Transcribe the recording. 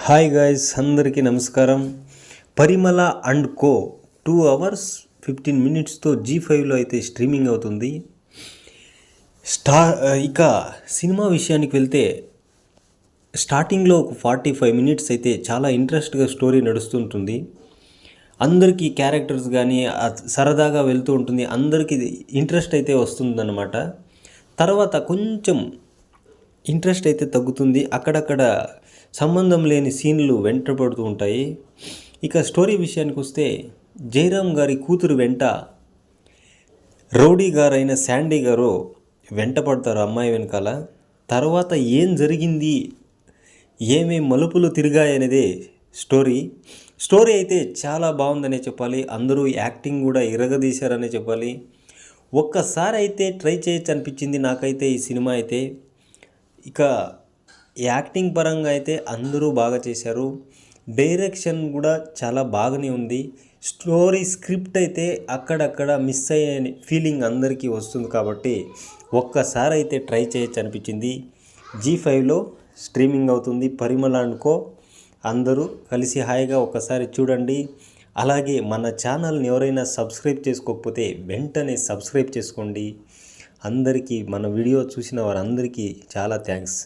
Hi guys, అందరికీ నమస్కారం. పరిమళ and co 2 hours 15 minutesతో G5లో అయితే స్ట్రీమింగ్ అవుతుంది. ఇక సినిమా విషయానికి వెళ్తే స్టార్టింగ్లో ఒక 45 minutes అయితే చాలా ఇంట్రెస్ట్గా స్టోరీ నడుస్తుంటుంది. అందరికీ క్యారెక్టర్స్ కానీ సరదాగా వెళ్తూ ఉంటుంది. అందరికీ ఇంట్రెస్ట్ అయితే వస్తుందన్నమాట. తర్వాత కొంచెం ఇంట్రెస్ట్ అయితే తగ్గుతుంది. అక్కడక్కడ సంబంధం లేని సీన్లు వెంటపడుతూ ఉంటాయి. ఇక స్టోరీ విషయానికి వస్తే జయరామ్ గారి కూతురు వెంట రౌడీ గారైన శాండీ గారు వెంట పడతారు అమ్మాయి వెనకాల. తర్వాత ఏం జరిగింది, ఏమేం మలుపులు తిరిగాయనేదే స్టోరీ అయితే చాలా బాగుందనే చెప్పాలి. అందరూ యాక్టింగ్ కూడా ఇరగదీశారనే చెప్పాలి. ఒక్కసారి అయితే ట్రై చేయొచ్చు అనిపించింది నాకైతే ఈ సినిమా అయితే. ఇక యాక్టింగ్ పరంగా అయితే అందరూ బాగా చేశారు. డైరెక్షన్ కూడా చాలా బాగానే ఉంది. స్టోరీ స్క్రిప్ట్ అయితే అక్కడక్కడ మిస్ అయ్యే ఫీలింగ్ అందరికీ వస్తుంది. కాబట్టి ఒక్కసారి అయితే ట్రై చేయొచ్చు అనిపించింది. G5లో స్ట్రీమింగ్ అవుతుంది పరిమళ అండ్ కో. అందరూ కలిసి హాయిగా ఒక్కసారి చూడండి. అలాగే మన ఛానల్ని ఎవరైనా సబ్స్క్రైబ్ చేసుకోకపోతే వెంటనే సబ్స్క్రైబ్ చేసుకోండి. అందరికీ మన వీడియో చూసిన వారందరికీ చాలా థ్యాంక్స్.